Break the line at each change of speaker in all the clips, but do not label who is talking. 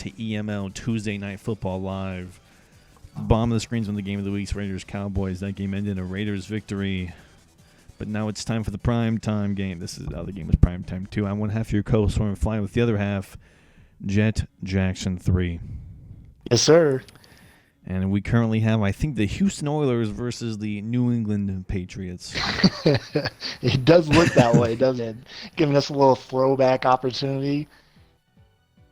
to EML Tuesday Night Football Live. Bomb of the screens on the game of the week's Raiders-Cowboys. That game ended in a Raiders victory. But now it's time for the prime time game. This is the other game was prime time too. I'm one half of your co-host, Storm Fly, with the other half, Jet Jackson 3.
Yes, sir.
And we currently have, I think, the Houston Oilers versus the New England Patriots.
It does look that way, doesn't it? Giving us a little throwback opportunity.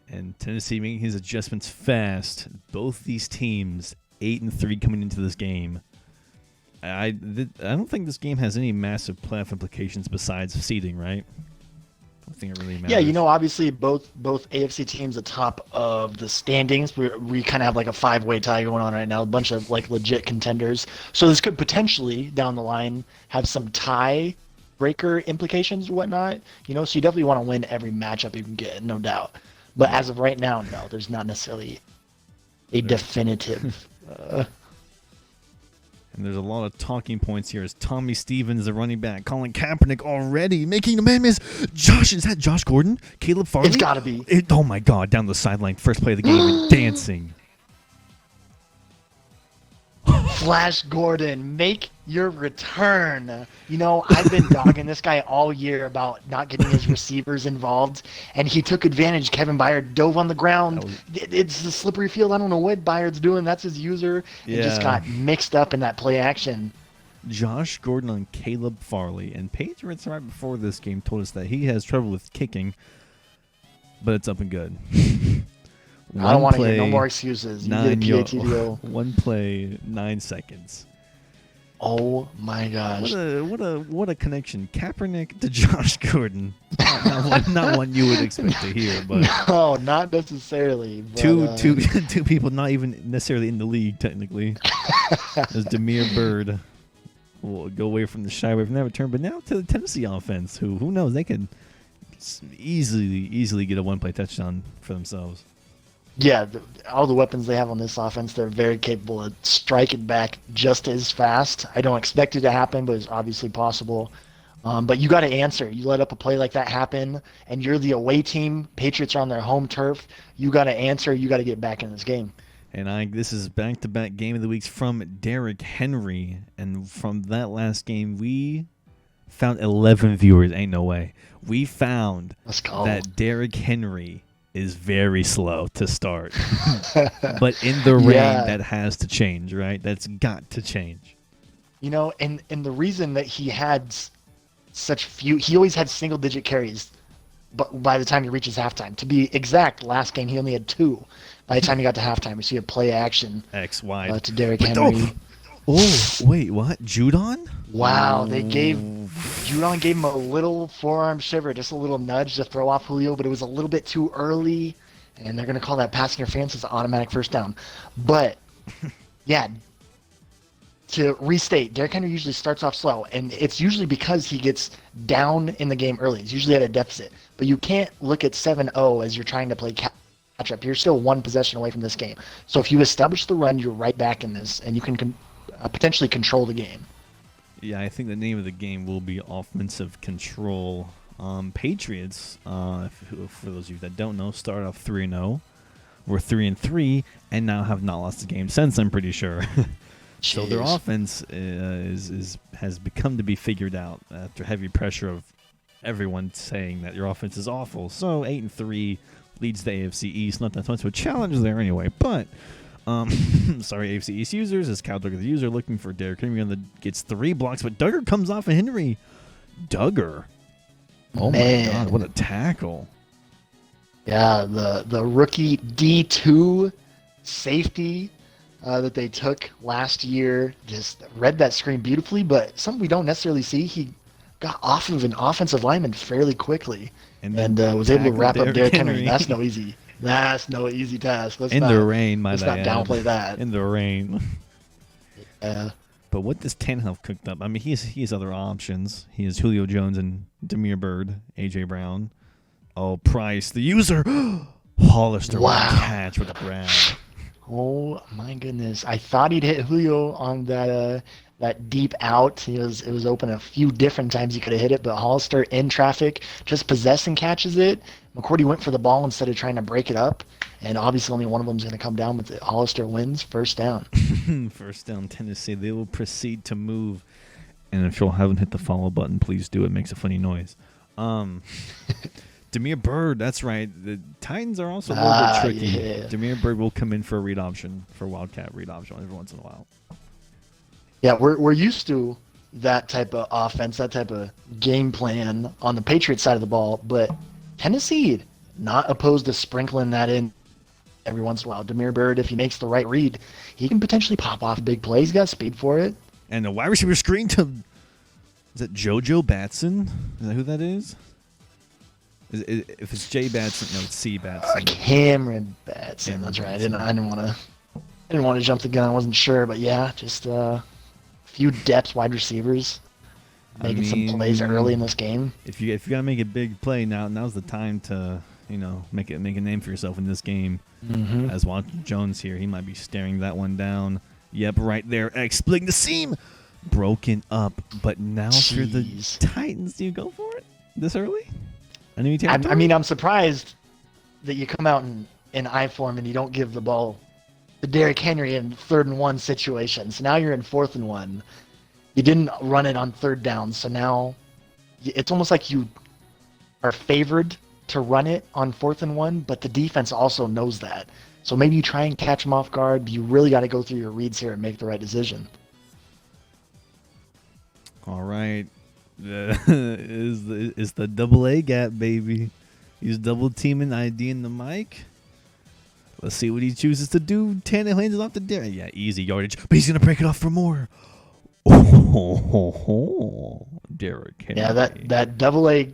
And Tennessee making his adjustments fast. Both these teams 8-3 coming into this game. I don't think this game has any massive playoff implications besides seeding, right? I don't think it really matters.
Yeah, obviously both AFC teams atop of the standings. We kind of have like a 5-way tie going on right now, a bunch of like legit contenders. So this could potentially down the line have some tie breaker implications and whatnot. So you definitely want to win every matchup you can get, no doubt. But as of right now, no, there's not necessarily a definitive.
And there's a lot of talking points here as Tommy Stevens, the running back, Colin Kaepernick already making the man miss. Is that Josh Gordon? Caleb Farley?
It's got to be.
Oh, my God. Down the sideline. First play of the game and dancing.
Flash Gordon, make your return. I've been dogging this guy all year about not getting his receivers involved, and he took advantage. Kevin Byard dove on the ground. It's the slippery field. I don't know what Byard's doing. That's his user.
Yeah.
It just got mixed up in that play action.
Josh Gordon on Caleb Farley. And Patriots right before this game told us that he has trouble with kicking, but it's up and good.
I don't want to hear no more excuses. You get a PATDO.
One play, 9 seconds.
Oh my gosh!
What a connection, Kaepernick to Josh Gordon. Not one you would expect to hear, but
no, not necessarily. But,
two people not even necessarily in the league technically. As Demir Bird will go away from the shy away from that return, but now to the Tennessee offense, who knows, they could easily get a one-play touchdown for themselves.
Yeah, all the weapons they have on this offense, they're very capable of striking back just as fast. I don't expect it to happen, but it's obviously possible. But you got to answer. You let up a play like that happen, and you're the away team. Patriots are on their home turf. You got to answer. You got to get back in this game.
And this is back-to-back game of the weeks from Derrick Henry. And from that last game, we found 11 viewers. Ain't no way. We found that Derrick Henry is very slow to start. But in the rain, that has to change, right? That's got to change.
And the reason that he had such few, he always had single-digit carries but by the time he reaches halftime. To be exact, last game he only had 2. By the time he got to halftime, we see a play action
X wide
to Derrick Henry.
Wait, what? Judon?
Wow, Judon gave him a little forearm shiver, just a little nudge to throw off Julio, but it was a little bit too early, and they're going to call that passing interference as an automatic first down. But, yeah, to restate, Derrick Henry usually starts off slow, and it's usually because he gets down in the game early. He's usually at a deficit. But you can't look at 7-0 as you're trying to play catch-up. You're still one possession away from this game. So if you establish the run, you're right back in this, and you can potentially control the game.
Yeah, I think the name of the game will be offensive control. Patriots, for those of you that don't know, start off 3-0. We're 3-3, and now have not lost a game since, I'm pretty sure. So their offense has become to be figured out after heavy pressure of everyone saying that your offense is awful. So 8-3 leads the AFC East. Not that much of a challenge there anyway, but sorry, AFC East users, as Cal Duggar the user looking for Derrick Henry gets 3 blocks, but Duggar comes off of Henry. Duggar. Oh my God, what a tackle.
Yeah, the rookie D2 safety that they took last year just read that screen beautifully, but something we don't necessarily see, he got off of an offensive lineman fairly quickly and was able to wrap up Derrick Henry. That's no easy task. Let's not downplay that.
In the rain.
Yeah.
But what does Tannehill cooked up? I mean, he has other options. He has Julio Jones and Demir Bird, A.J. Brown. Oh, Price, the user. Hollister with a catch with a grab.
Oh, my goodness. I thought he'd hit Julio on that that deep out. It was open a few different times. He could have hit it, but Hollister in traffic just possessing catches it. McCourty went for the ball instead of trying to break it up, and obviously only one of them is going to come down with it. Hollister wins, first down.
First down, Tennessee. They will proceed to move. And if you haven't hit the follow button, please do. It makes a funny noise. Damiere Byrd, that's right. The Titans are also a little bit tricky.
Yeah.
Damiere Byrd will come in for a read option, for Wildcat read option every once in a while.
Yeah, we're used to that type of offense, that type of game plan on the Patriots side of the ball, but Tennessee not opposed to sprinkling that in every once in a while. Damiere Byrd, if he makes the right read, he can potentially pop off a big play. He's got speed for it.
And the wide receiver screen to, is that JoJo Batson? Is that who that is? If it's J Batson, no, it's C Batson.
Cameron Batson, that's right. I didn't want to jump the gun. I wasn't sure, but yeah, just few depth wide receivers making some plays early in this game.
If you gotta make a big play, now's the time to make a name for yourself in this game.
Mm-hmm.
As Watson Jones here, he might be staring that one down. Yep, right there, exploiting the seam, broken up. But now for the Titans, do you go for it this early?
I mean, I'm surprised that you come out in I form and you don't give the ball to Derrick Henry in 3rd and 1 situations. Now you're in 4th and 1. You didn't run it on 3rd down, so now it's almost like you are favored to run it on 4th and 1, but the defense also knows that. So maybe you try and catch them off guard. You really got to go through your reads here and make the right decision.
All right. Is the double A gap, baby. He's double teaming ID in the mic. Let's see what he chooses to do. Tannehill hands it off to Derrick. Yeah, easy yardage, but he's gonna break it off for more. Oh, Derrick Henry.
Yeah, that double A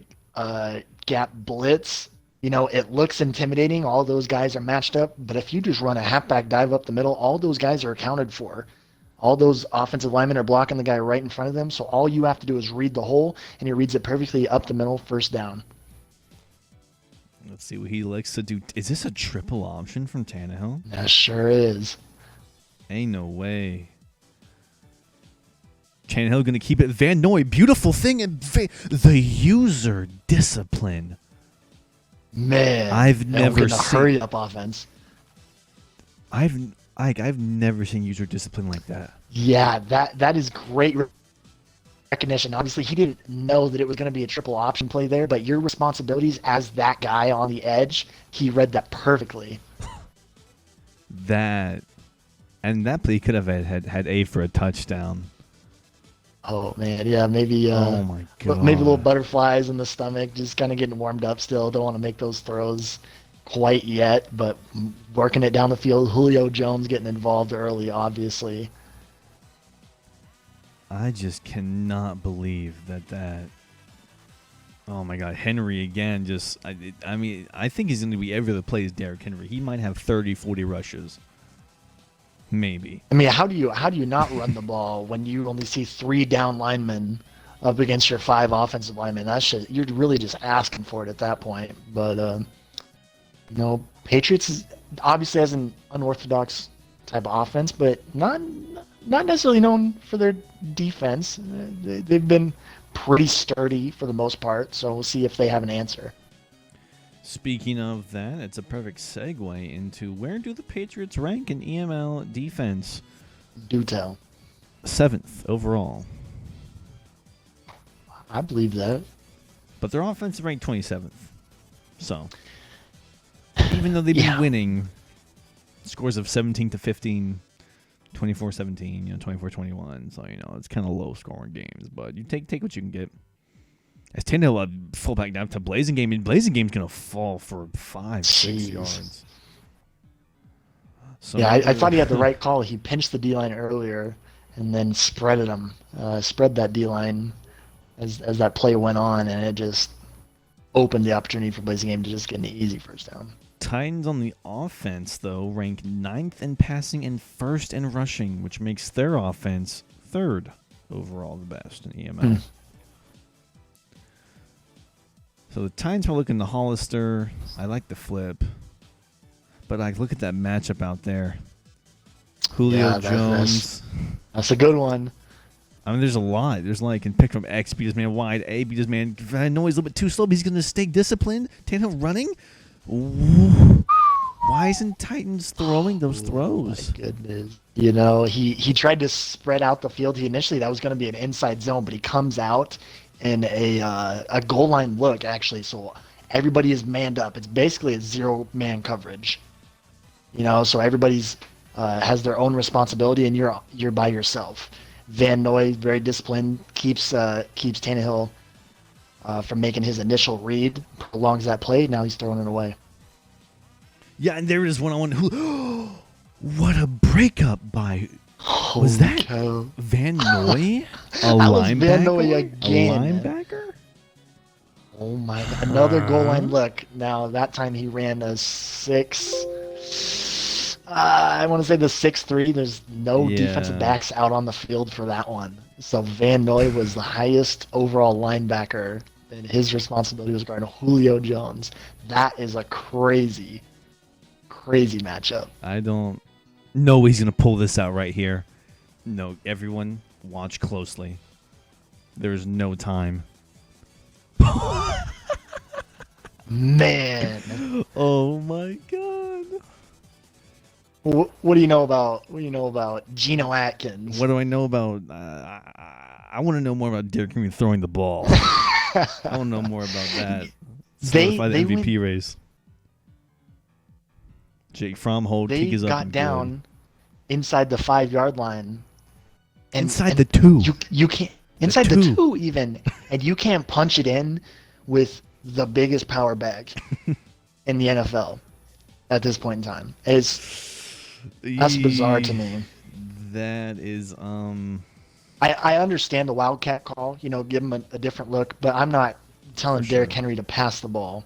gap blitz. It looks intimidating. All those guys are matched up, but if you just run a halfback dive up the middle, all those guys are accounted for. All those offensive linemen are blocking the guy right in front of them, so all you have to do is read the hole, and he reads it perfectly up the middle, first down.
Let's see what he likes to do. Is this a triple option from Tannehill?
That sure is.
Ain't no way. Tannehill going to keep it. Van Noy, beautiful thing. And the user discipline.
Man,
I've never seen
a hurry up offense.
I've never seen user discipline like that.
Yeah, that is great recognition. Obviously, he didn't know that it was going to be a triple option play there, but your responsibilities as that guy on the edge, he read that perfectly.
That play could have had A for a touchdown.
Oh man, yeah, maybe.
Oh my god.
Maybe little butterflies in the stomach, just kind of getting warmed up. Still, don't want to make those throws quite yet, but working it down the field. Julio Jones getting involved early, obviously.
I just cannot believe that. Oh my God, Henry again. I think he's going to be every other play is Derrick Henry. He might have 30, 40 rushes. Maybe.
I mean, how do you not run the ball when you only see 3 down linemen up against your 5 offensive linemen? You're really just asking for it at that point. But Patriots obviously has an unorthodox type of offense, but not necessarily known for their defense. They've been pretty sturdy for the most part, so we'll see if they have an answer.
Speaking of that, it's a perfect segue into where do the Patriots rank in EML defense?
Do tell.
7th overall.
I believe that.
But their offense is ranked 27th. So, even though they've been winning scores of 17-15, 24-17, 24-21, so it's kind of low scoring games, but you take what you can get. As Tannehill full back down to Blazing Game, and Blazing Game's going to fall for 5-6 yards. So
yeah, I thought he had the right call. He pinched the D-line earlier and then spread that D-line as that play went on, and it just opened the opportunity for Blazing Game to just get an easy first down.
Titans on the offense, though, rank 9th in passing and 1st in rushing, which makes their offense 3rd overall, the best in EML. So the Titans are looking to Hollister. I like the flip. But look at that matchup out there. Julio Jones.
That's a good one.
I mean, there's a lot. There's a lot you can pick from. X beat his man wide. A beat his man. I know he's a little bit too slow, but he's going to stay disciplined. Tannehill running. Ooh. Why isn't Titans throwing those throws?
My goodness. You know, he tried to spread out the field. Initially, that was going to be an inside zone, but he comes out in a goal line look, actually. So everybody is manned up. It's basically a zero-man coverage. You know, so everybody's has their own responsibility, and you're by yourself. Van Noy, very disciplined, keeps Tannehill from making his initial read, prolongs that play. Now he's throwing it away.
Yeah, and there is one-on-one. What a breakup by... Was that Van Noy? A linebacker?
Van Noy again.
A linebacker?
Oh my God. Another goal line look. Now, that time he ran a 6... I want to say the 6'3". There's no defensive backs out on the field for that one. So Van Noy was the highest overall linebacker, and his responsibility was guarding Julio Jones. That is a crazy matchup.
I don't know he's going to pull this out right here. No, everyone watch closely. There's no time.
Man.
Oh my God.
What do you know about Geno Atkins?
What do I know about? I want to know more about Derrick Henry throwing the ball. I want to know more about that. Solidify the MVP race. Jake Fromm hold kick is up. They
got down inside the 5-yard line.
Inside the 2.
You can't inside the 2 even, and you can't punch it in with the biggest power back in the NFL at this point in time. That's bizarre to me.
That is
I understand the Wildcat call, you know, give him a different look, but I'm not telling Derrick Henry to pass the ball.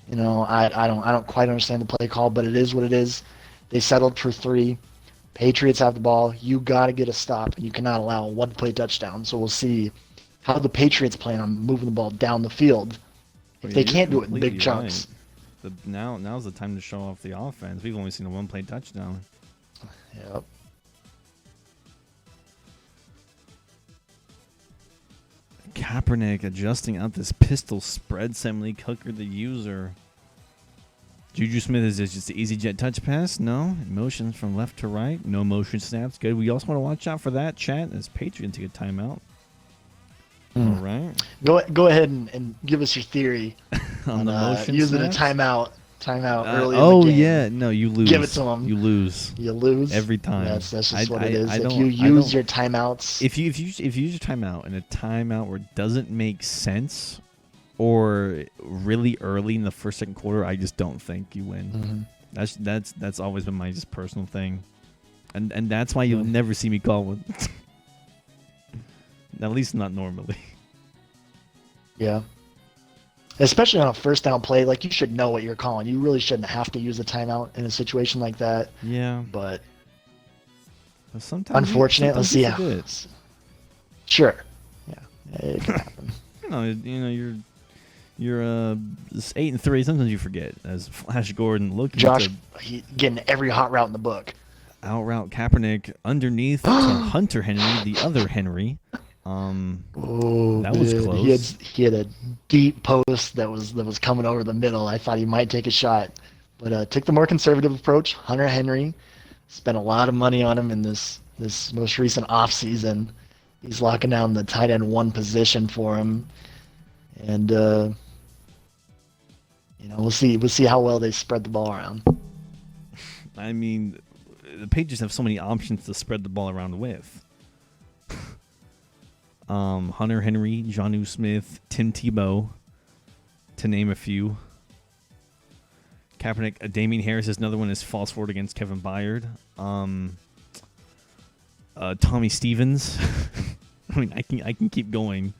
You know, I don't quite understand the play call, but it is what it is. They settled for 3. Patriots have the ball. You got to get a stop, and you cannot allow a one-play touchdown. So we'll see how the Patriots plan on moving the ball down the field. If they can't do it in big chunks.
Right. Now's the time to show off the offense. We've only seen a one-play touchdown.
Yep.
Kaepernick adjusting out this pistol spread. Semley Cooker, the user. Juju Smith is just an easy jet touch pass. No. Motions from left to right. No motion snaps. Good. We also want to watch out for that, chat, as Patriots take a timeout. All right.
Go ahead and give us your theory
on the motion
using
snaps?
a timeout early
in
the game.
Yeah. No, you lose.
Give it to them.
You lose.
You lose?
Every time.
That's just what it is. If you use your timeouts.
If you use your timeout and a timeout where it doesn't make sense or really early in the first, second quarter, I just don't think you win. Mm-hmm. That's always been my just personal thing. And that's why you'll never see me call one. At least not normally.
Yeah. Especially on a first down play, like you should know what you're calling. You really shouldn't have to use a timeout in a situation like that.
Yeah.
But
sometimes
unfortunate. Let's see how. Sure. Yeah. It can happen.
You're 8-3. Sometimes you forget. As Flash Gordon looking.
Josh getting every hot route in the book.
Out route Kaepernick underneath to Hunter Henry, the other Henry. That was close.
He had a deep post that was coming over the middle. I thought he might take a shot, but took the more conservative approach. Hunter Henry spent a lot of money on him in this most recent offseason. He's locking down the tight end 1 position for him, and we'll see how well they spread the ball around.
I mean, the Patriots have so many options to spread the ball around with. Hunter Henry, Jonnu Smith, Tim Tebow, to name a few. Kaepernick, Damian Harris is another one is false forward against Kevin Byard. Tommy Stevens. I mean, I can keep going.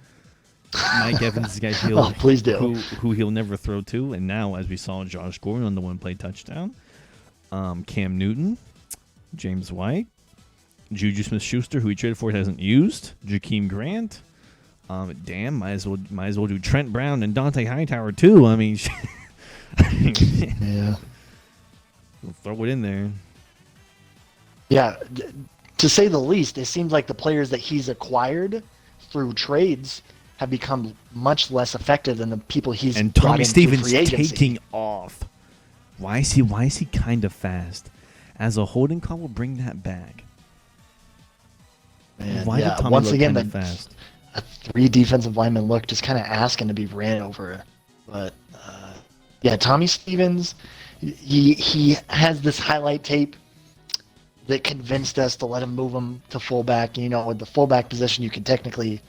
Mike Evans, this guy
please do.
Who he'll never throw to, and now as we saw Josh Gordon on the one-play touchdown. Cam Newton, James White. Juju Smith-Schuster, who he traded for, hasn't used. Jakeem Grant. Might as well do Trent Brown and Dante Hightower too. I mean,
yeah.
We'll throw it in there.
Yeah, to say the least, it seems like the players that he's acquired through trades have become much less effective than the people he's
And
brought
Tommy
in through
Stevens
free agency.
taking off. Why is he kind of fast? As a holding call, we'll bring that back.
And
Why did Tommy
once
look
again,
kind of fast?
a 3 defensive lineman look, just kind of asking to be ran over. But yeah, Tommy Stevens, he has this highlight tape that convinced us to let him move him to fullback. You know, with the fullback position, you can technically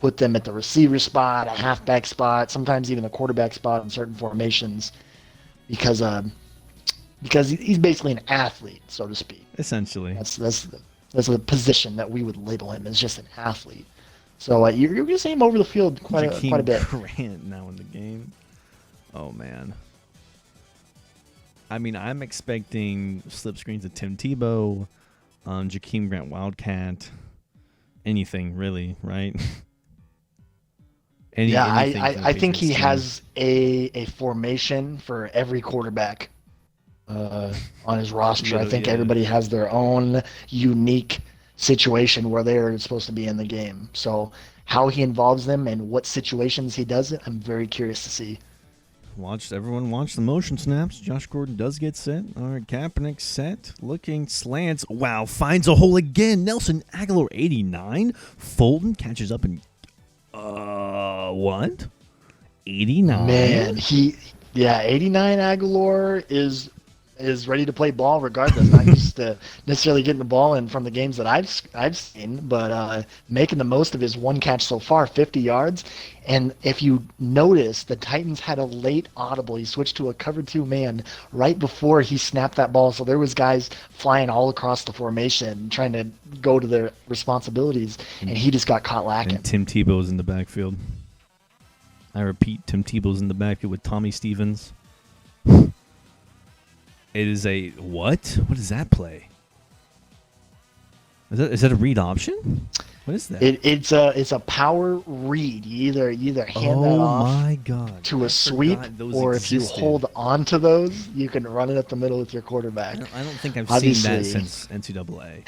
put them at the receiver spot, a halfback spot, sometimes even the quarterback spot in certain formations, because he's basically an athlete, so to speak.
Essentially.
That's the position that we would label him as, just an athlete. So you're going to see him over the field quite a bit.
Grant now in the game. Oh, man. I mean, I'm expecting slip screens of Tim Tebow, Jakeem Grant Wildcat, anything really, right?
I think he has a formation for every quarterback on his roster. I think everybody has their own unique situation where they're supposed to be in the game. So how he involves them and what situations he does it, I'm very curious to see.
Everyone watch the motion snaps. Josh Gordon does get set. All right, Kaepernick set. Looking, slants. Wow, finds a hole again. Nelson Aguilar, 89. Fulton catches up and what? 89?
Man, 89 Aguilar is ready to play ball regardless. Not used to necessarily getting the ball in from the games that I've seen, but making the most of his one catch so far, 50 yards. And if you notice, the Titans had a late audible. He switched to a cover 2 man right before he snapped that ball. So there was guys flying all across the formation trying to go to their responsibilities, and he just got caught lacking.
And Tim Tebow's in the backfield. I repeat, Tim Tebow's in the backfield with Tommy Stevens. It is a what? What is that play? Is that a read option? What is that?
It's a power read. You either hand that off to a sweep, or if you hold on to those, you can run it up the middle with your quarterback.
I don't think I've seen that since NCAA.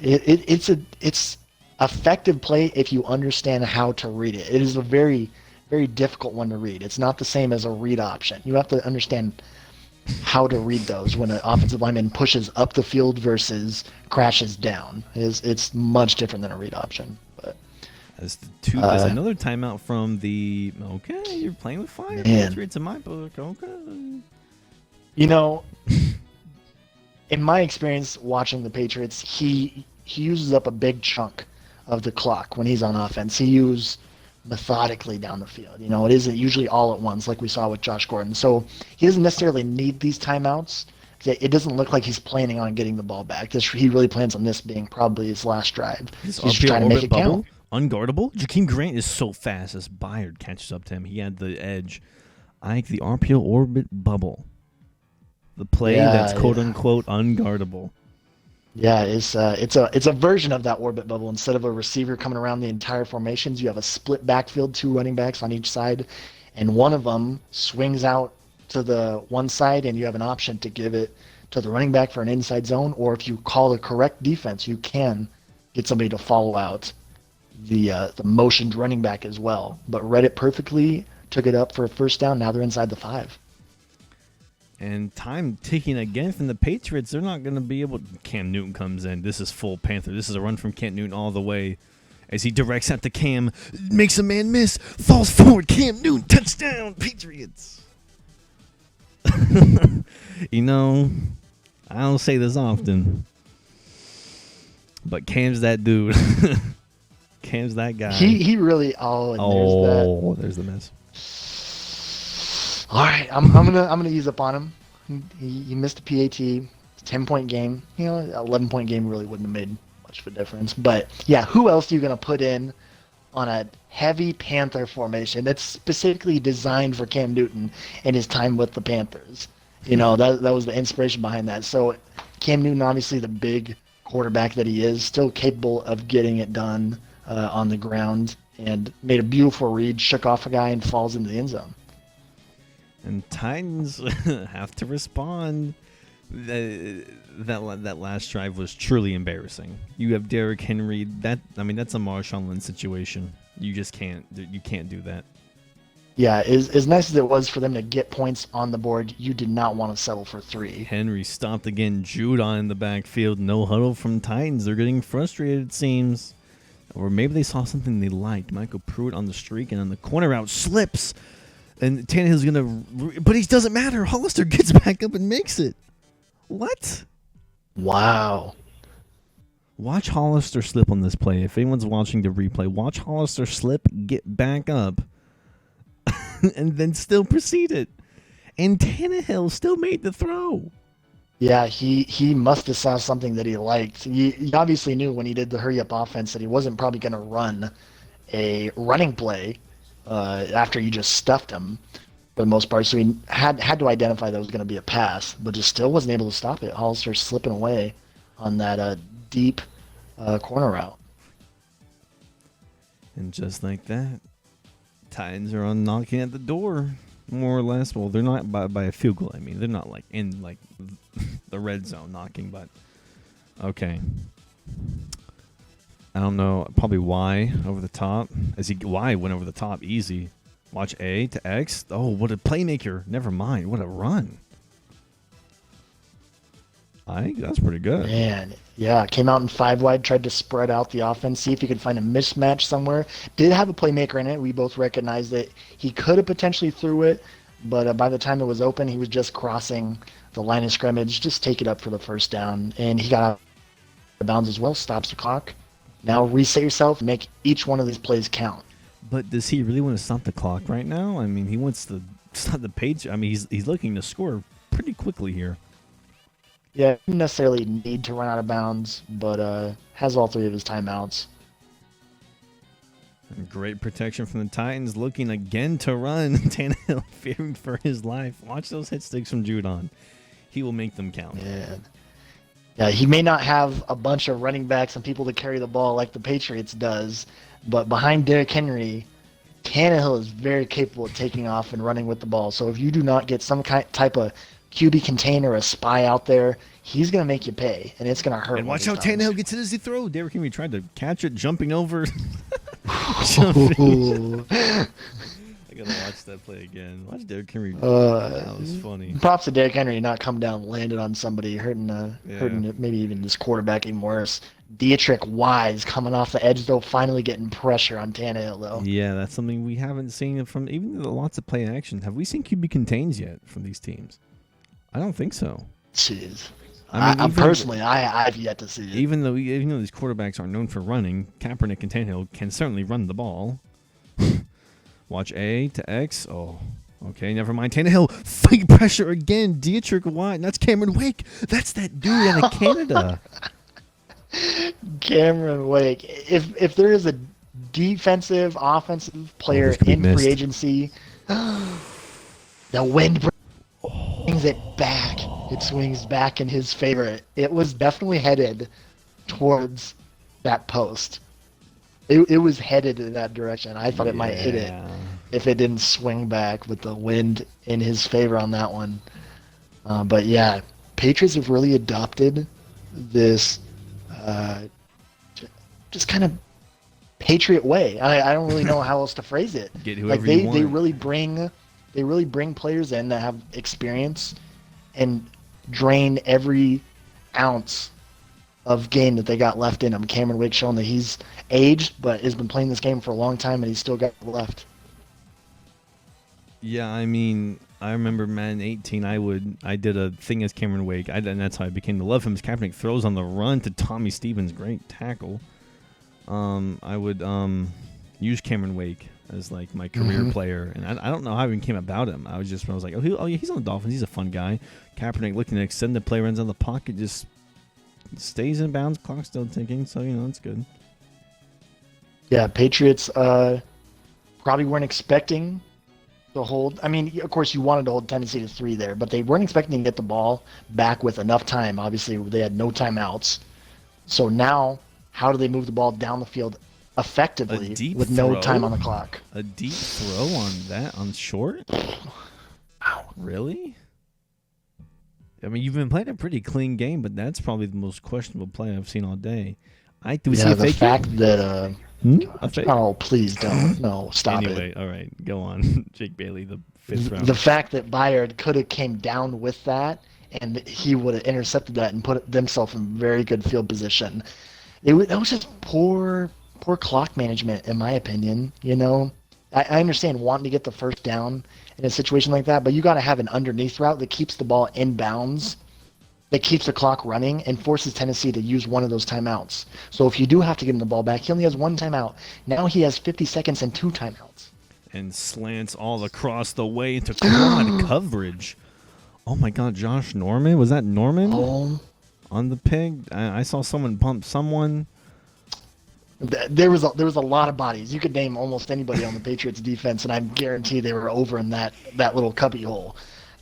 It's effective play if you understand how to read it. It is a very, very difficult one to read. It's not the same as a read option. You have to understand how to read those when an offensive lineman pushes up the field versus crashes down. It's much different than a read option. But
there's another timeout from the you're playing with fire. Patriots in my book. Okay.
You know, in my experience watching the Patriots, he uses up a big chunk of the clock when he's on offense. He uses methodically down the field. You know, it isn't usually all at once like we saw with Josh Gordon. So he doesn't necessarily need these timeouts. It doesn't look like he's planning on getting the ball back. He really plans on this being probably his last drive. He's just trying to make it count.
Unguardable. Jakeem Grant is so fast as Byard catches up to him. He had the edge. Ike, the RPO orbit bubble. The play that's quote-unquote unguardable.
Yeah, it's a version of that orbit bubble. Instead of a receiver coming around the entire formations, you have a split backfield, 2 running backs on each side, and one of them swings out to the one side, and you have an option to give it to the running back for an inside zone, or if you call the correct defense, you can get somebody to follow out the motioned running back as well. But read it perfectly, took it up for a first down. Now they're inside the 5.
And time ticking again from the Patriots. They're not going to be able. Cam Newton comes in. This is full Panther. This is a run from Cam Newton all the way. As he directs out to Cam, makes a man miss, falls forward. Cam Newton, touchdown, Patriots. You know, I don't say this often, but Cam's that dude. Cam's that guy.
He really.
There's the miss.
All right, I'm gonna ease up on him. He missed a PAT. It's a 10-point game. You know, 11-point game really wouldn't have made much of a difference. But yeah, who else are you gonna put in on a heavy Panther formation that's specifically designed for Cam Newton and his time with the Panthers? You know, that was the inspiration behind that. So Cam Newton, obviously the big quarterback that he is, still capable of getting it done on the ground, and made a beautiful read, shook off a guy, and falls into the end zone.
And Titans have to respond. That last drive was truly embarrassing. You have Derrick Henry. That's a Marshawn Lynch situation. You just can't do that.
Yeah, as nice as it was for them to get points on the board, you did not want to settle for 3.
Henry stopped again. Judon in the backfield. No huddle from Titans. They're getting frustrated, it seems. Or maybe they saw something they liked. Michael Pruitt on the streak and on the corner route slips. And Tannehill's going to... But he doesn't matter. Hollister gets back up and makes it. What?
Wow.
Watch Hollister slip on this play. If anyone's watching the replay, watch Hollister slip, get back up, and then still proceed it. And Tannehill still made the throw.
Yeah, he must have saw something that he liked. He obviously knew when he did the hurry-up offense that he wasn't probably going to run a running play after you just stuffed him for the most part. So he had to identify that it was going to be a pass, but just still wasn't able to stop it. Hollister slipping away on that deep corner route.
And just like that, Titans are on knocking at the door, more or less. Well, they're not by a field goal. I mean, they're not like in like the red zone knocking, but okay. I don't know. Probably Y over the top. Y went over the top easy. Watch A to X. Oh, what a playmaker. Never mind. What a run. I think that's pretty good.
Man, yeah, came out in 5 wide, tried to spread out the offense, see if he could find a mismatch somewhere. Did have a playmaker in it. We both recognized that he could have potentially threw it, but by the time it was open, he was just crossing the line of scrimmage, just take it up for the first down, and he got out of bounds as well, stops the clock. Now reset yourself, make each one of these plays count.
But does he really want to stop the clock right now? I mean, he wants to stop the page. I mean, he's looking to score pretty quickly here.
Yeah, didn't necessarily need to run out of bounds, but has all 3 of his timeouts.
And great protection from the Titans, looking again to run. Tannehill fearing for his life. Watch those hit sticks from Judon. He will make them count.
Yeah, he may not have a bunch of running backs and people to carry the ball like the Patriots does, but behind Derrick Henry, Tannehill is very capable of taking off and running with the ball. So if you do not get some type of QB container, a spy out there, he's going to make you pay, and it's going to hurt.
And watch how Tannehill gets it as he throws. Derrick Henry tried to catch it, jumping over. I gotta watch that play again. Watch Derrick Henry. That was funny.
Props to Derrick Henry not come down, landed on somebody, hurting maybe even this quarterback even worse. Dietrich Wise coming off the edge though, finally getting pressure on Tannehill though.
Yeah, that's something we haven't seen from even lots of play action. Have we seen QB contains yet from these teams? I don't think so.
Jeez.
I mean,
personally, I've yet to see it.
Even though these quarterbacks are known for running, Kaepernick and Tannehill can certainly run the ball. Watch A to X. Oh, okay, never mind. Tannehill, fake pressure again. Dietrich White. That's Cameron Wake. That's that dude out of Canada.
Cameron Wake. If there is a defensive, offensive player in free agency, the wind brings it back. It swings back in his favor. It was definitely headed towards that post. It was headed in that direction. I thought it might hit it if it didn't swing back with the wind in his favor on that one. But yeah, Patriots have really adopted this just kind of Patriot way. I don't really know how else to phrase it.
Get whoever you want.
They really bring players in that have experience and drain every ounce of game that they got left in him. Cameron Wake showing that he's aged, but has been playing this game for a long time, and he's still got left.
Yeah, I mean, I remember Madden 18. I did a thing as Cameron Wake, and that's how I became to love him. As Kaepernick throws on the run to Tommy Stevens, great tackle. I would use Cameron Wake as like my career player, and I don't know how I even came about him. I was like, oh yeah, he's on the Dolphins. He's a fun guy. Kaepernick looking to extend the play, runs out of the pocket, just stays in bounds. Clock still ticking, so it's good.
Yeah, Patriots probably weren't expecting to hold. I mean, of course, you wanted to hold Tennessee to 3 there, but they weren't expecting to get the ball back with enough time. Obviously, they had no timeouts. So now, how do they move the ball down the field effectively with no time on the clock?
A deep throw on short?
Wow.
Really? I mean, you've been playing a pretty clean game, but that's probably the most questionable play I've seen all day. Do we see
Yeah,
a
the
fake
fact that
A fake?
oh, please don't. No, stop
Anyway,
it.
all right, go on. Jake Bailey, the fifth
The
round.
fact that Bayard could have came down with that and he would have intercepted that and put themselves in very good field position. That was just poor clock management, in my opinion. I understand wanting to get the first down in a situation like that, but you got to have an underneath route that keeps the ball in bounds, that keeps the clock running, and forces Tennessee to use one of those timeouts. So if you do have to give him the ball back, he only has one timeout. Now he has 50 seconds and two timeouts.
And slants all across the way into quad coverage. Oh my God, Josh Norman? Was that Norman
Oh,
on the pig? I saw someone bump someone.
there was a lot of bodies. You could name almost anybody on the Patriots defense, and I guarantee they were over in that little cubby hole.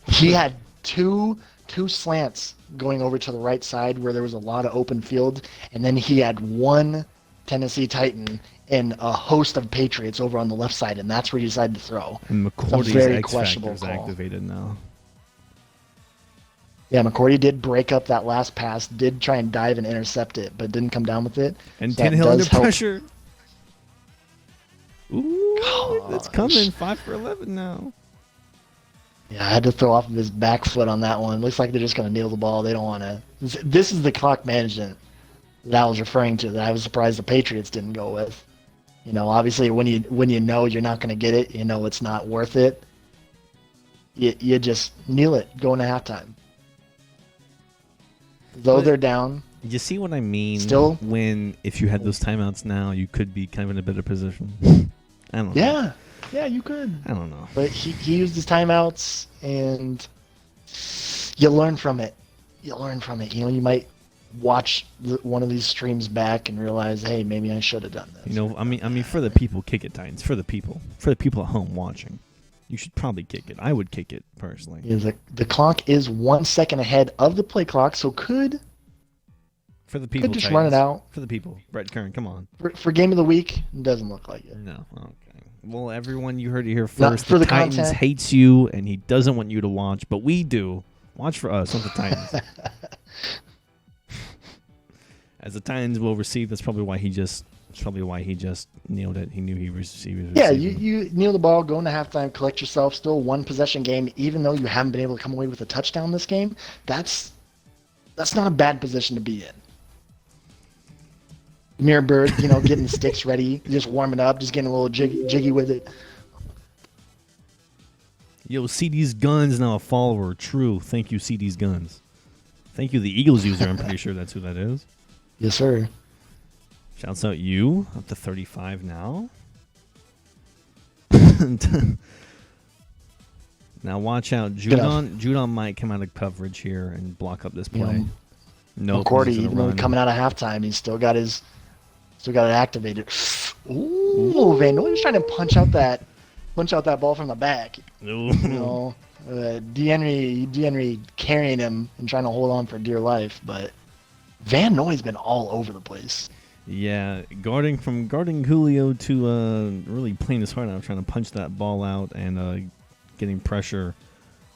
He had two slants going over to the right side where there was a lot of open field, and then he had one Tennessee Titan and a host of Patriots over on the left side, and that's where he decided to throw.
And
It's a
McCourty's
very
X
questionable
Factor is
call.
activated now.
Yeah, McCourty did break up that last pass, did try and dive and intercept it, but didn't come down with it.
And
So that
Tannehill under
does help.
pressure. Ooh, it's
Gosh.
coming. 5 for 11 now.
Yeah, I had to throw off of his back foot on that one. Looks like they're just going to kneel the ball. They don't want to. This is the clock management that I was referring to that I was surprised the Patriots didn't go with. Obviously when you know you're not going to get it, it's not worth it. You just kneel it going to halftime. Though they're down.
You see what I mean?
Still?
If you had those timeouts now, you could be kind of in a better position. I don't know.
Yeah, you could.
I don't know.
But he used his timeouts, and you learn from it. You might watch one of these streams back and realize, hey, maybe I should have done this.
I mean, for the people, kick it, Titans. For the people at home watching, you should probably kick it. I would kick it personally.
Yeah, the clock is 1 second ahead of the play clock, so could
For the people,
just
Titans.
run it out.
For the people, Brett Kern, come on.
For game of the week, it doesn't look like it.
No, okay. Well, everyone, you heard it here
Not
first.
for
the
the
Titans
content.
hates you, and he doesn't want you to watch, but we do. Watch for us, not the Titans. As the Titans will receive, that's probably why he just nailed it. He knew he was
Yeah,
receiving.
you kneel the ball, go into halftime, collect yourself. Still one possession game, even though you haven't been able to come away with a touchdown this game. That's not a bad position to be in. Mirror Bird, getting the sticks ready, just warming up, just getting a little jiggy with it.
Yo, CD's Guns now a follower. True. Thank you, CD's Guns. Thank you, the Eagles user. I'm pretty sure that's who that is.
Yes, sir.
Shouts out you. Up to 35 now. Now watch out. Judon might come out of coverage here and block up this play. No,
McCourty, even though coming out of halftime, he's still got it activated. Ooh, Van Noy's trying to punch out that ball from the back. DeHenry carrying him and trying to hold on for dear life, but Van Noy's been all over the place.
Yeah, guarding Julio to really playing his heart out, trying to punch that ball out and getting pressure.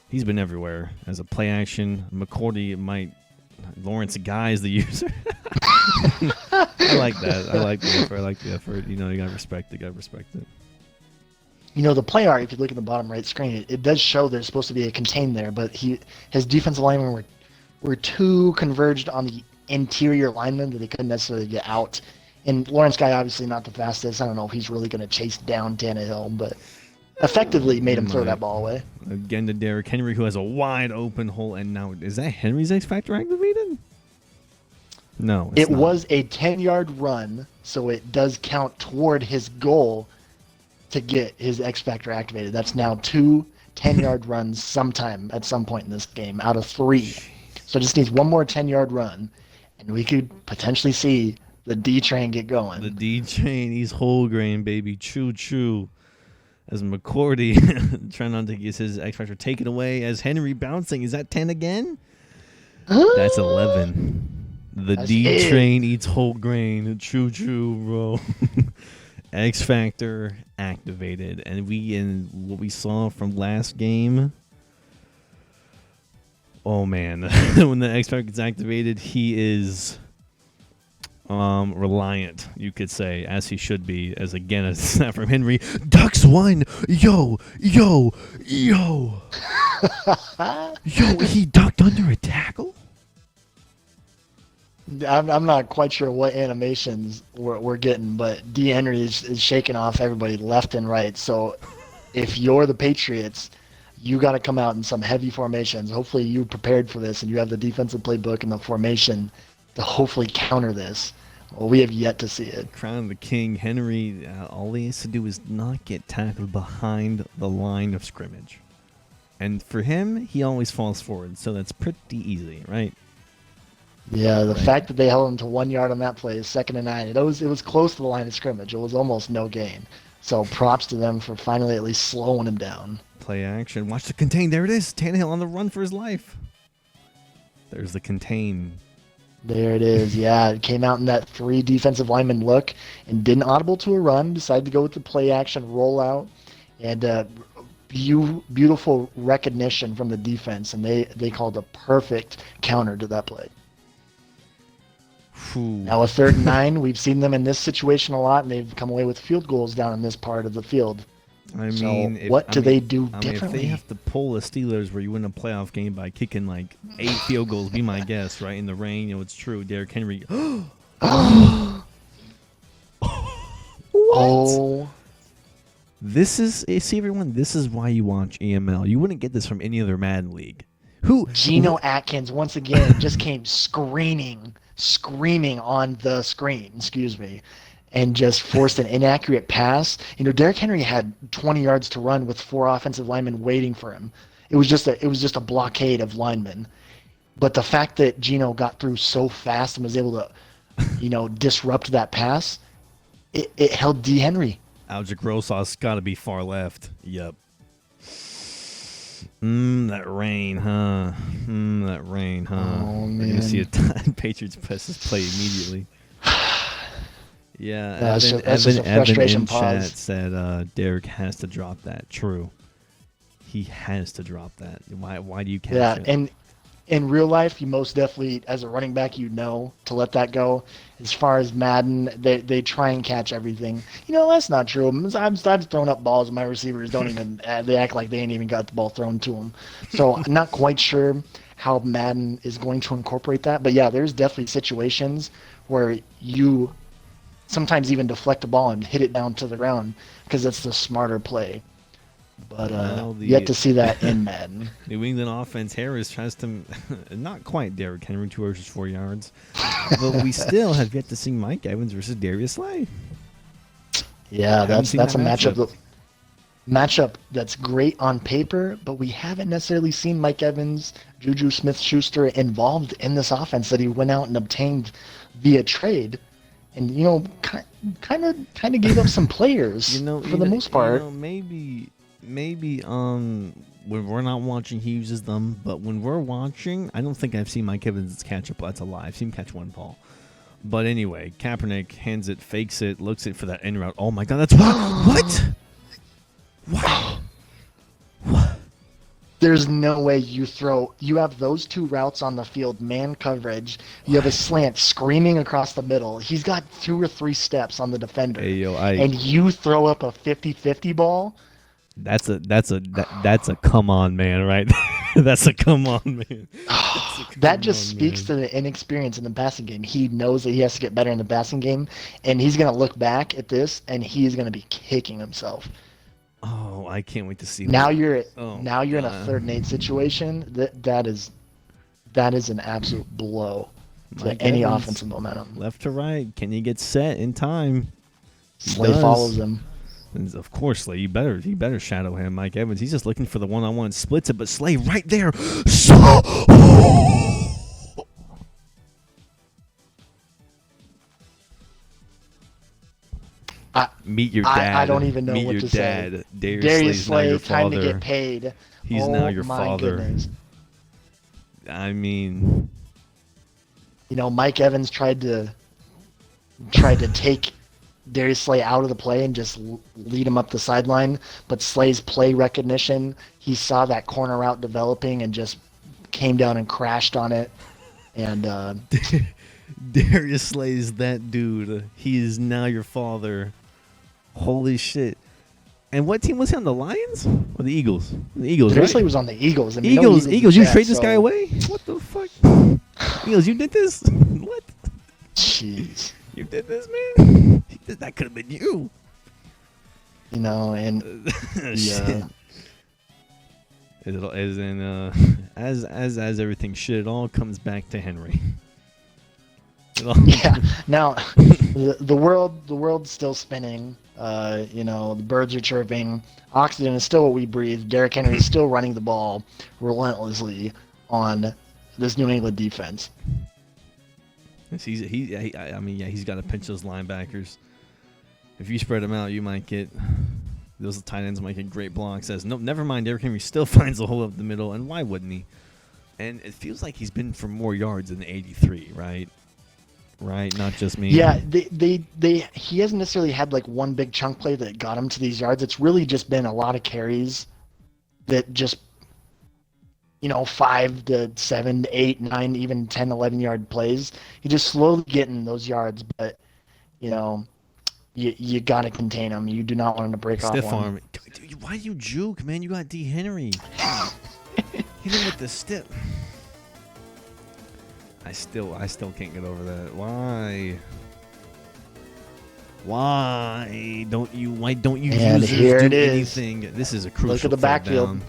He's been everywhere as a play action. McCourty Lawrence Guy is the user. I like that. I like the effort. You gotta respect it.
The play art, if you look at the bottom right screen, it does show there's supposed to be a contain there, but his defensive linemen were too converged on the interior linemen that they couldn't necessarily get out. And Lawrence Guy, obviously not the fastest. I don't know if he's really going to chase down Tannehill, but effectively made him throw that ball away.
Again to Derrick Henry, who has a wide open hole. And now, is that Henry's X Factor activated? No,
it was a 10-yard run, so it does count toward his goal to get his X Factor activated. That's now 2 10-yard runs at some point in this game out of 3. So it just needs one more 10-yard run, and we could potentially see the D train get going.
The D train, he's whole grain, baby. Choo. As McCourty trying not to get his X Factor taken away. As Henry bouncing. Is that 10 again? That's 11. That's D train eats whole grain. Choo, bro. X Factor activated. And in what we saw from last game, Oh man, when the X Factor gets activated, he is reliant, you could say, as he should be. As again, a snap from Henry. Ducks one. Yo. Yo. He ducked under a tackle.
I'm not quite sure what animations we're getting, but D. Henry is shaking off everybody left and right. So if you're the Patriots, you got to come out in some heavy formations. Hopefully you prepared for this and you have the defensive playbook and the formation to hopefully counter this. Well, we have yet to see it.
Crown the King, Henry, all he has to do is not get tackled behind the line of scrimmage. And for him, he always falls forward, so that's pretty easy, right?
Yeah, the fact that they held him to 1 yard on that play is 2nd and 9. It was close to the line of scrimmage. It was almost no gain. So props to them for finally at least slowing him down.
Play action. Watch the contain. There it is. Tannehill on the run for his life. There's the contain.
There it is. Yeah, it came out in that 3 defensive lineman look and didn't audible to a run. Decided to go with the play action rollout. And beautiful recognition from the defense. And they called a perfect counter to that play. Now a 3rd and 9, we've seen them in this situation a lot, and they've come away with field goals down in this part of the field.
I mean,
they do differently?
If they have to pull the Steelers where you win a playoff game by kicking like 8 field goals, be my guest, right? In the rain, it's true. Derrick Henry. What?
Oh.
See everyone, this is why you watch EML. You wouldn't get this from any other Madden league.
Geno Atkins once again just came screaming on the screen, and just forced an inaccurate pass. Derrick Henry had 20 yards to run with 4 offensive linemen waiting for him. It was just a blockade of linemen. But the fact that Geno got through so fast and was able to, disrupt that pass, it held D. Henry.
Algic Rosas got to be far left. Yep. That rain, huh? Oh, man. We're going to see a Patriots press this play immediately. Yeah,
that's just a frustration
in
pause.
chat said Derek has to drop that. True. He has to drop that. Why do you catch it?
Yeah, and in real life, you most definitely, as a running back, to let that go. As far as Madden, they try and catch everything. That's not true. I've thrown up balls, and my receivers don't even, they act like they ain't even got the ball thrown to them. So I'm not quite sure how Madden is going to incorporate that. But yeah, there's definitely situations where you sometimes even deflect the ball and hit it down to the ground because that's the smarter play. But yet to see that in Madden.
New England offense, Harris tries to, not quite Derrick Henry, 2 rushes, 4 yards. But we still have yet to see Mike Evans versus Darius Slay.
Yeah, that's a matchup that's great on paper, but we haven't necessarily seen Mike Evans, Juju Smith-Schuster involved in this offense that he went out and obtained via trade. And, kind of gave up some players for the most part.
Maybe when we're not watching, he uses them. But when we're watching, I don't think I've seen Mike Evans catch that's a lie. I've seen him catch 1 ball. But anyway, Kaepernick hands it, fakes it, looks it for that end route. Oh my God, that's what? What?
There's no way you have those 2 routes on the field, man coverage. You have a slant screaming across the middle. He's got 2 or 3 steps on the defender. And you throw up a 50-50 ball.
That's a come on, man, right? That's a come on, man.
That just speaks to the inexperience in the passing game. He knows that he has to get better in the passing game, and he's going to look back at this, and he's going to be kicking himself.
Oh, I can't wait to see
now
that.
You're in a 3rd and 8 situation. That is an absolute blow to any offensive momentum.
Left to right, can you get set in time?
Slay follows him.
And of course, Slay, he better shadow him, Mike Evans. He's just looking for the one-on-one, splits it, but Slay right there. Meet your dad.
I don't even know what to say.
Darius Slay,
time to get paid.
He's now your father.
Goodness.
I mean,
Mike Evans tried to take Darius Slay out of the play and just lead him up the sideline, but Slay's play recognition, he saw that corner route developing and just came down and crashed on it. And
Darius Slay's that dude. He is now your father. Holy shit. And what team was he on? The Lions or the Eagles? The Eagles,
Darius Slay
right?
was on the Eagles. And
Eagles. You
bad,
trade this guy away? What the fuck? Eagles, you did this? What?
Jeez.
You did this, man? That could have been you.
You know, and yeah.
As everything shit, it all comes back to Henry.
Yeah. Now, the world's still spinning. You know, the birds are chirping. Oxygen is still what we breathe. Derrick Henry is still running the ball relentlessly on this New England defense.
He's got to pinch those linebackers. If you spread them out, you might get those tight ends might get great blocks. No, never mind. Derrick Henry still finds a hole up the middle, and why wouldn't he? And it feels like he's been for more yards than 83, right? Right, not just me.
Yeah, he hasn't necessarily had like one big chunk play that got him to these yards. It's really just been a lot of carries that just, 5 to 7, 8, 9, even 10, 11 yard plays. He's just slowly getting those yards, but you got to contain him. You do not want him to break off.
Stiff arm. Why do you juke, man? You got D. Henry. Hit him with the stiff. I still can't get over that. Why don't you
and
use
here
do
it is.
anything? This is a crucial.
Look at the backfield.
Down.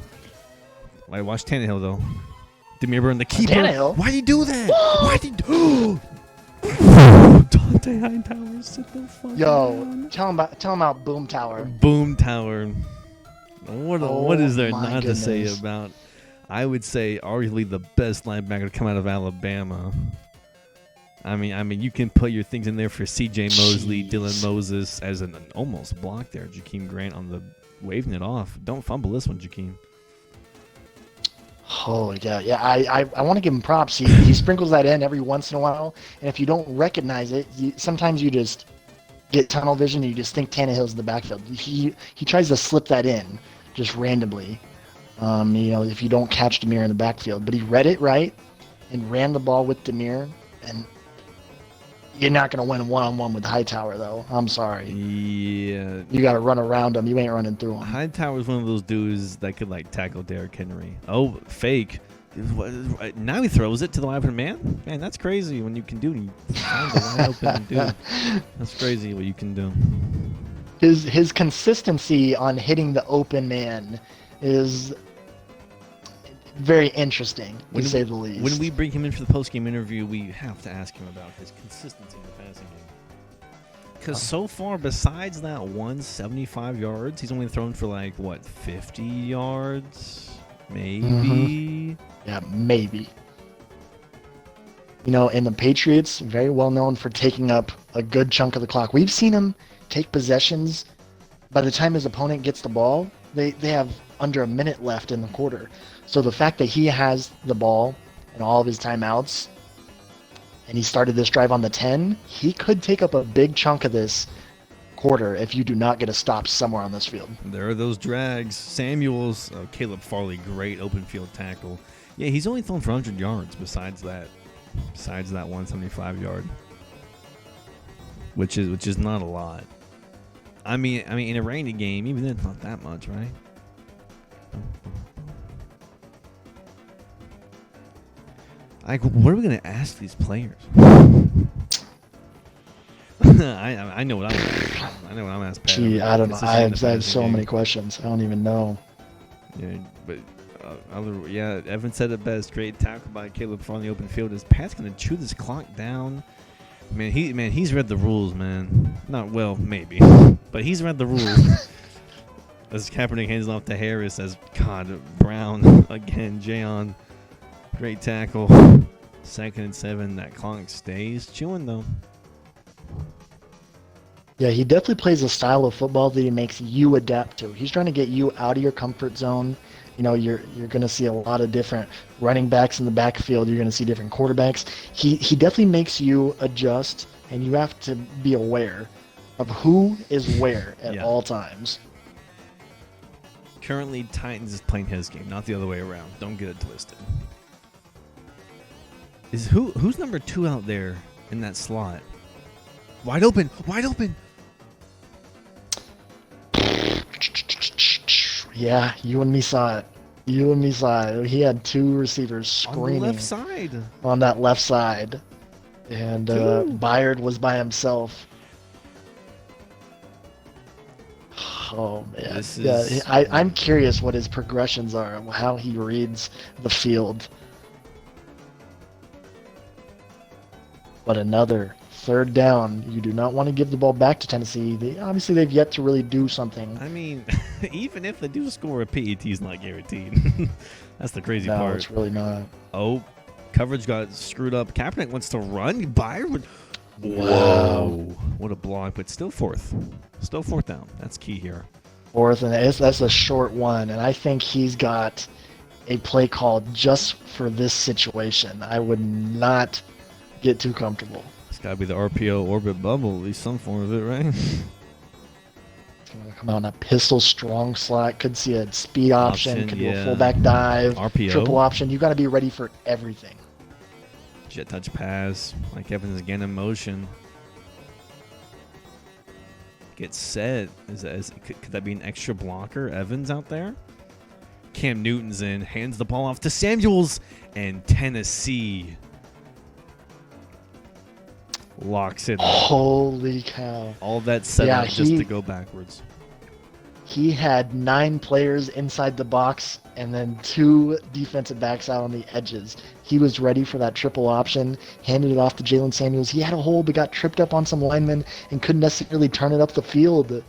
Why watch Tannehill though? Demir Burn the keeper.
Tannehill?
Why do you do that? Why did you Dante Hightower, sit the fuck down.
Tell him about Boom Tower.
Boom Tower. What is there not
goodness.
to say about? I would say arguably the best linebacker to come out of Alabama. I mean, you can put your things in there for C.J. Mosley, Dylan Moses as an almost block there. Jakeem Grant on the waving it off. Don't fumble this one, Jakeem.
Oh yeah. I want to give him props. He sprinkles that in every once in a while, and if you don't recognize it, sometimes you just get tunnel vision and you just think Tannehill's in the backfield. He tries to slip that in just randomly. If you don't catch Demir in the backfield, but he read it right and ran the ball with Demir, and you're not going to win one-on-one with Hightower, though. I'm sorry.
Yeah.
You got to run around him. You ain't running through him.
Hightower's one of those dudes that could, tackle Derrick Henry. Oh, fake. Now he throws it to the wide open man? Man, that's crazy when you can do it. He finds a wide open dude. That's crazy what you can do.
His consistency on hitting the open man is very interesting, to say the least.
When we bring him in for the post-game interview, we have to ask him about his consistency in the passing game. Because so far, besides that 175 yards, he's only thrown for 50 yards? Maybe?
Mm-hmm. Yeah, maybe. And the Patriots, very well known for taking up a good chunk of the clock. We've seen him take possessions. By the time his opponent gets the ball, they have under a minute left in the quarter. So the fact that he has the ball and all of his timeouts, and he started this drive on the 10, he could take up a big chunk of this quarter if you do not get a stop somewhere on this field.
There are those drags. Samuels, Caleb Farley, great open field tackle. Yeah, he's only thrown for 100 yards besides that 175 yard, which is not a lot. I mean, in a rainy game, even then, it's not that much, right? What are we gonna ask these players? I know what I'm asking.
Gee, I don't know. I have so many questions. I don't even know.
Yeah, but Evan said it best. Great tackle by Caleb from the open field. Is Pat's gonna chew this clock down? He's read the rules, man. Not well, maybe, but he's read the rules. As Kaepernick hands off to Harris, as Brown again, Jayon. Great tackle. 2nd and 7. That clock stays chewing though.
Yeah, he definitely plays a style of football that he makes you adapt to. He's trying to get you out of your comfort zone. You're going to see a lot of different running backs in the backfield. You're going to see different quarterbacks. He definitely makes you adjust, and you have to be aware of who is where at all times.
Currently, Titans is playing his game, not the other way around. Don't get it twisted. Who's number 2 out there in that slot? Wide open.
Yeah, you and me saw it. He had 2 receivers screaming
on the left side.
On that left side, and Byard was by himself. Oh man, I'm curious what his progressions are, how he reads the field. But another 3rd down. You do not want to give the ball back to Tennessee. They've yet to really do something.
I mean, even if they do score, a PAT is not guaranteed. That's the crazy part.
No, it's really not.
Oh, coverage got screwed up. Kaepernick wants to run. Byard would.
Wow.
Whoa. What a block, but still 4th. Still 4th down. That's key here.
4th, and that's a short one. And I think he's got a play called just for this situation. I would not get too comfortable.
It's got to be the RPO orbit bubble, at least some form of it, right?
It's going to come out in a pistol strong slot. Could see a speed option. Could do a fullback dive.
RPO.
Triple option. You got to be ready for everything.
Jet touch pass. Mike Evans again in motion. Get set. Could that be an extra blocker? Evans out there. Cam Newton's in. Hands the ball off to Samuels. And Tennessee locks it.
Holy cow.
All that set up just to go backwards.
He had 9 players inside the box and then 2 defensive backs out on the edges. He was ready for that triple option, handed it off to Jalen Samuels. He had a hole but got tripped up on some linemen and couldn't necessarily turn it up the field.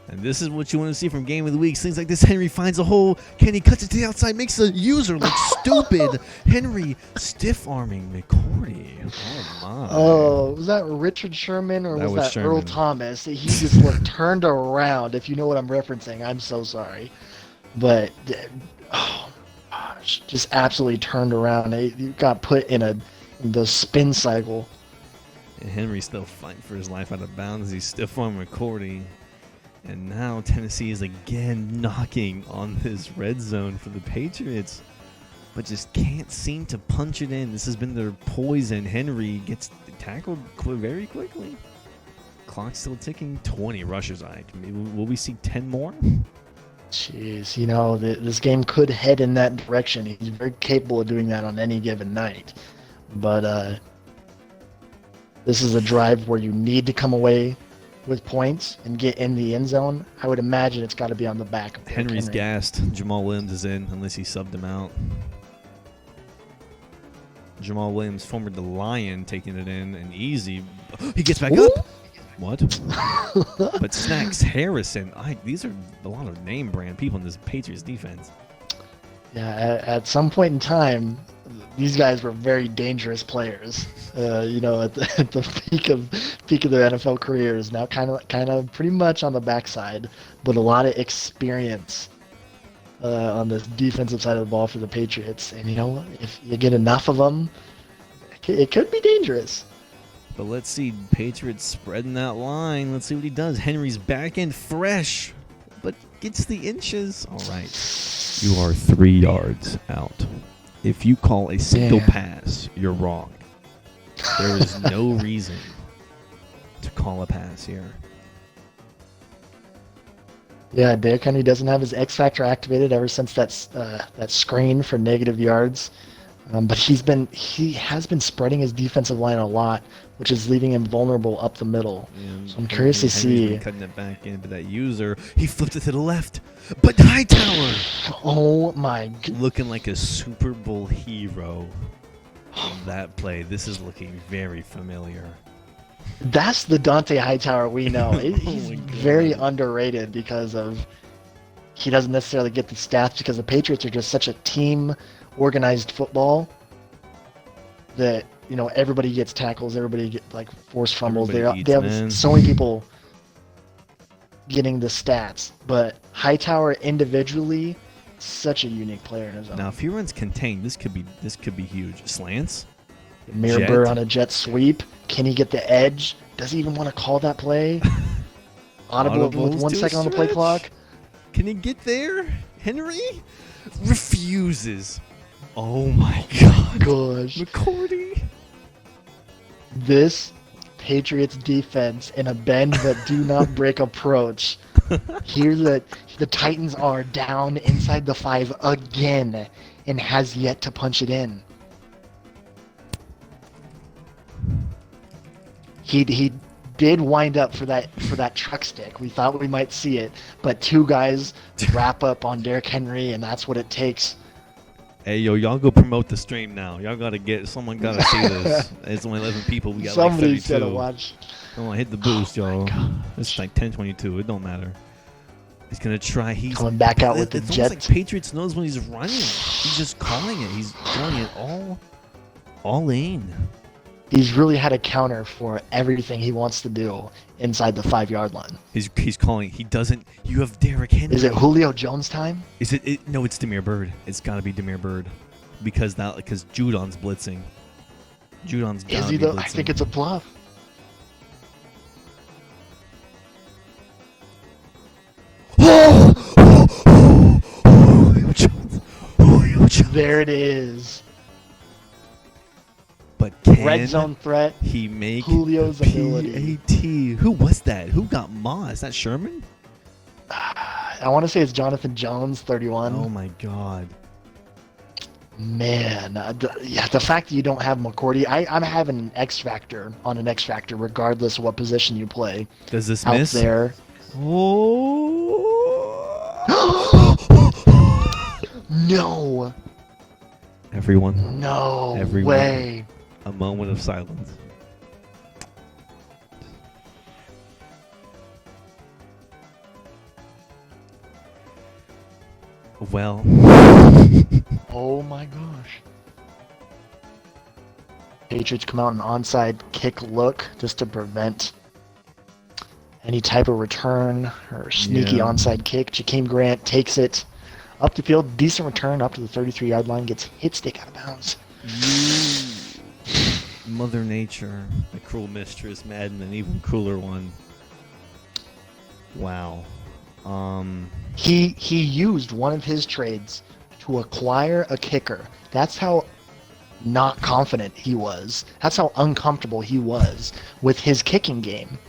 And this is what you want to see from Game of the Week. Things like this. Henry finds a hole. Kenny cuts it to the outside, makes the user look stupid. Henry stiff-arming McCourty. Oh, my.
Oh, was that Richard Sherman or was that Earl Thomas? He just looked turned around, if you know what I'm referencing. I'm so sorry. But, oh, gosh, just absolutely turned around. He got put in the spin cycle.
And Henry's still fighting for his life out of bounds. He's stiff-arming McCourty. And now Tennessee is again knocking on this red zone for the Patriots, but just can't seem to punch it in. This has been their poison. Henry gets tackled very quickly. Clock's still ticking. 20 rushes. Will we see 10 more?
Jeez, this game could head in that direction. He's very capable of doing that on any given night. But this is a drive where you need to come away with points and get in the end zone. I would imagine it's got to be on the back of
Henry's gassed. Jamal Williams is in unless he subbed him out. Jamal Williams, former the Lion, taking it in and easy. He gets back up. What? But Snacks Harrison. These are a lot of name brand people in this Patriots defense.
Yeah, at some point in time, these guys were very dangerous players. At the peak of their NFL careers. Now, kind of, pretty much on the backside, but a lot of experience on the defensive side of the ball for the Patriots. And if you get enough of them, it could be dangerous.
But let's see, Patriots spreading that line. Let's see what he does. Henry's back end fresh, but gets the inches. All right, you are 3 yards out. If you call a single pass, you're wrong. There is no reason to call a pass here.
Yeah, Derrick Henry doesn't have his X factor activated ever since that screen for negative yards. But he has been spreading his defensive line a lot, which is leaving him vulnerable up the middle.
Yeah,
so I'm curious to see.
Cutting it back in, but that user, he flipped it to the left. But Hightower,
oh my!
Looking like a Super Bowl hero on that play. This is looking very familiar.
That's the Dante Hightower we know. He's very underrated because he doesn't necessarily get the stats because the Patriots are just such a team organized football that everybody gets tackles, everybody get forced fumbles. They have so many people getting the stats, but Hightower individually, such a unique player in his own.
Now, if he runs contained, this could be huge. Slants,
Mirabur on a jet sweep. Can he get the edge? Does he even want to call that play? Audible with 1 second on the play clock.
Can he get there? Henry refuses. Oh my god.
Gosh.
McCourty.
This Patriots defense in a bend but do not break approach. Here the Titans are down inside the 5 again and has yet to punch it in. He did wind up for that truck stick. We thought we might see it, but 2 guys wrap up on Derrick Henry, and that's what it takes.
Hey, yo, y'all go promote the stream now. Y'all gotta someone gotta see this. It's only 11 people. We got
Somebody's
like 32.
gotta watch.
Come on, hit the boost, y'all. It's like 10:22. It don't matter. He's gonna try. He's
Coming back out with the
It's
Jets.
almost like Patriots knows when he's running. He's just calling it. He's going it all in.
He's really had a counter for everything he wants to do inside the 5-yard line.
He's calling. He doesn't. You have Derrick Henry.
Is it Julio Jones time?
Is it? No, it's Demir Bird. It's got to be Demir Bird, because Judon's blitzing. Judon's
Is he though? I think it's a bluff. There it is.
But can
Red zone threat.
he make
Julio's
the
ability.
PAT? Who was that? Who got Moss? Is that Sherman?
I want to say it's Jonathan Jones, 31.
Oh my god.
Man, the fact that you don't have McCourty, I'm having an X factor on an X factor regardless of what position you play.
Does this
Out
miss?
there.
Oh.
No.
Everyone,
No
Everyone.
way.
a moment of silence. Well.
Oh my gosh. Patriots come out an onside kick look just to prevent any type of return or sneaky
Yeah.
onside kick. Jakeem Grant takes it up the field. Decent return up to the 33-yard line. Gets hit stick out of bounds.
Mother Nature, the cruel mistress, Madden, an even crueler one. Wow.
He used one of his trades to acquire a kicker. That's how not confident he was. That's how uncomfortable he was with his kicking game.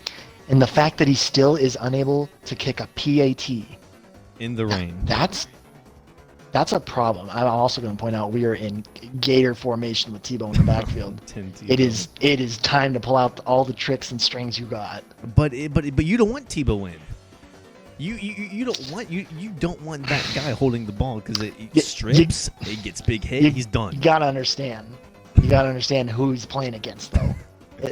And the fact that he still is unable to kick a PAT.
In the rain.
That's a problem. I'm also going to point out we are in Gator formation with Tebow in the backfield. It is time to pull out all the tricks and strings you got.
But you don't want Tebow in. You don't want that guy holding the ball because it strips. It gets big hit. He's done.
You gotta understand. You gotta understand who he's playing against, though.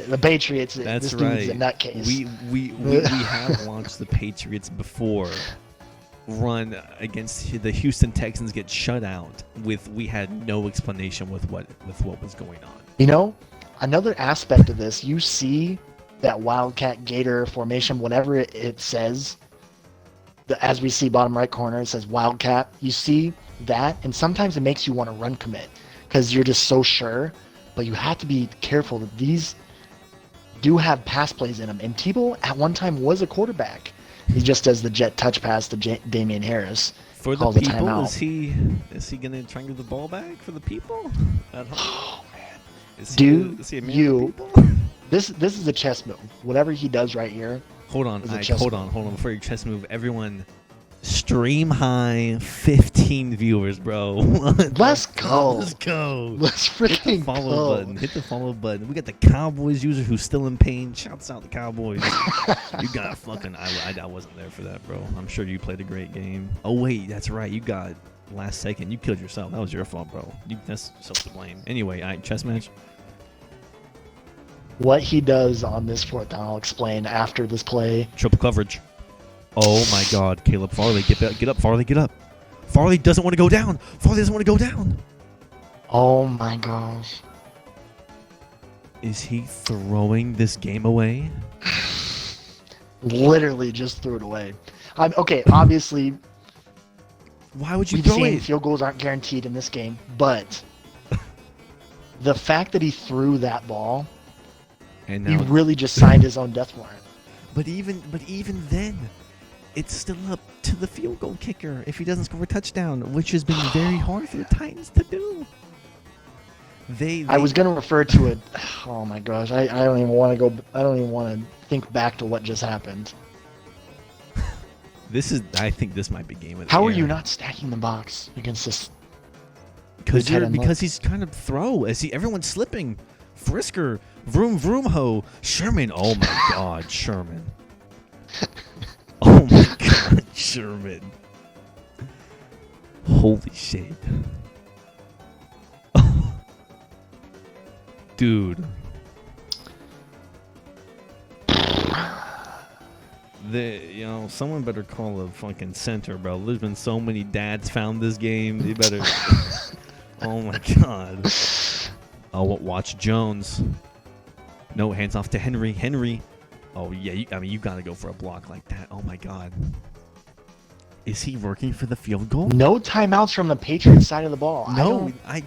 The Patriots.
That's
this
right.
dude's a nutcase.
We have watched the Patriots before run against the Houston Texans, get shut out with. We had no explanation with what was going on.
You know, another aspect of this, you see that Wildcat Gator formation, whatever it says. As we see bottom right corner, it says Wildcat. You see that, and sometimes it makes you want to run commit because you're just so sure. But you have to be careful that these do have pass plays in them. And Tebow at one time was a quarterback. He just does the jet touch pass to Damian Harris.
For the people, is he gonna try and get the ball back for the people at home?
Oh man,
Is
dude,
he a man of
you.
the people?
This is a chess move. Whatever he does right here.
Hold on,
Is a
Ike,
chess
hold on. Before your chess move, everyone, stream high 15 viewers, bro.
Let's go.
Let's go.
Let's
Hit the
freaking
follow
go.
button. Hit the follow button. We got the Cowboys user who's still in pain. Shouts out the Cowboys. You got fucking. I wasn't there for that, bro. I'm sure you played a great game. Oh wait, that's right. You got last second. You killed yourself. That was your fault, bro. That's self to blame. Anyway, chess match.
What he does on this fourth down, I'll explain after this play.
Triple coverage. Oh my God, Caleb Farley, get up, Farley, get up. Farley doesn't want to go down. Farley doesn't want to go down.
Oh my gosh.
Is he throwing this game away?
Literally just threw it away. Okay, obviously,
Why would you
we've
throw
seen
it?
field goals aren't guaranteed in this game, but the fact that he threw that ball,
And
he
now,
really just signed his own death warrant.
but even then, it's still up to the field goal kicker if he doesn't score a touchdown, which has been very hard for the Titans to do.
I was going to refer to it. Oh my gosh, I don't even want to go. I don't even want to think back to what just happened.
I think this might be game of the
How
year.
are you not stacking the box against this?
Because he's kind of throw. Everyone's slipping. Frisker, vroom vroom ho, Sherman. Oh my God, Sherman. Oh my God, Sherman. Holy shit. Dude. Someone better call a fucking center, bro. There's been so many dads found this game. They better. Oh my God. Oh, watch Jones. No, hands off to Henry. Henry. Oh yeah, you gotta go for a block like that. Oh my God. Is he working for the field goal?
No timeouts from the Patriots side of the ball.
No, I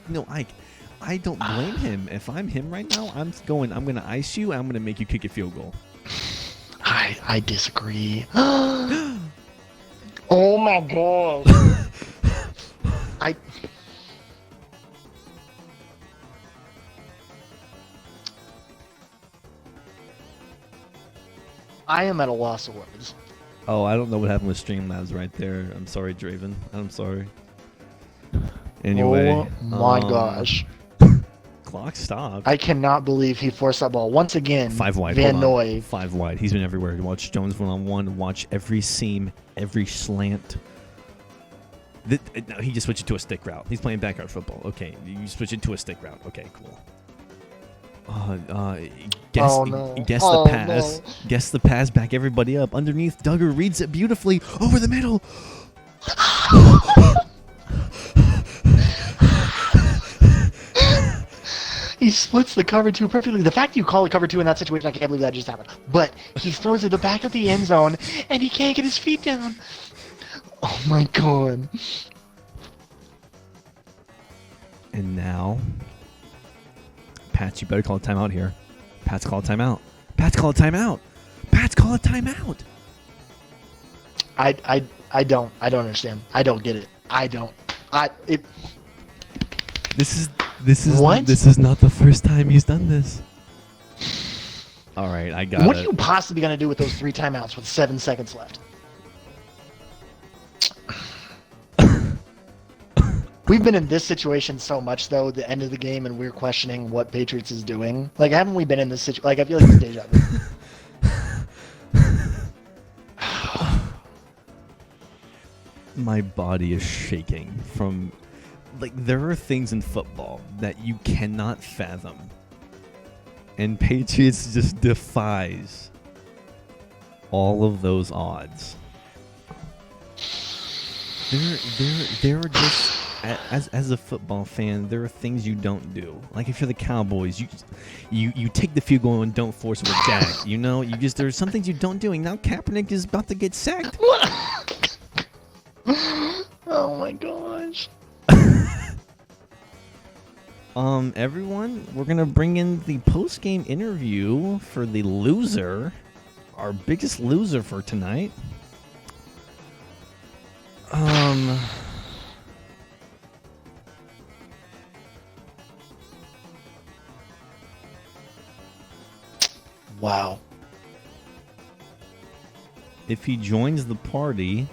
don't blame him. If I'm him right now, I'm gonna ice you. I'm gonna make you kick a field goal.
I disagree. Oh my God. I am at a loss of words.
Oh, I don't know what happened with Streamlabs right there. I'm sorry, Draven. I'm sorry. Anyway.
Oh my gosh.
Clock stopped.
I cannot believe he forced that ball. Once again,
5 wide.
Van Noy.
5 wide. He's been everywhere. Watch Jones one-on-one. Watch every seam, every slant. No, he just switched it to a stick route. He's playing backyard football. Okay, you switch it to a stick route. Okay, cool. Guess the pass.
No.
Guess the pass. Back everybody up. Underneath, Duggar reads it beautifully. Over the middle.
He splits the cover 2 perfectly. The fact you call it cover 2 in that situation, I can't believe that just happened. But he throws it to the back of the end zone, and he can't get his feet down. Oh my God.
And now, Pats, you better call a timeout here. Pats, call a timeout. Pats, call a timeout. Pats, call a timeout.
I don't understand. I don't get it.
This is not the first time he's done this. All right, I got it.
What are you possibly going to do with those 3 timeouts with 7 seconds left? We've been in this situation so much, though, the end of the game, and we're questioning what Patriots is doing. Like, haven't we been in this situation? Like, I feel like it's deja vu.
My body is shaking from... Like, there are things in football that you cannot fathom. And Patriots just defies all of those odds. There are just... As a football fan, there are things you don't do. Like if you're the Cowboys, you take the field goal and don't force it with Dak. You know, there's some things you don't do. And now Kaepernick is about to get sacked.
Oh my gosh.
Everyone, we're gonna bring in the post-game interview for the loser, our biggest loser for tonight.
Wow.
If he joins the party,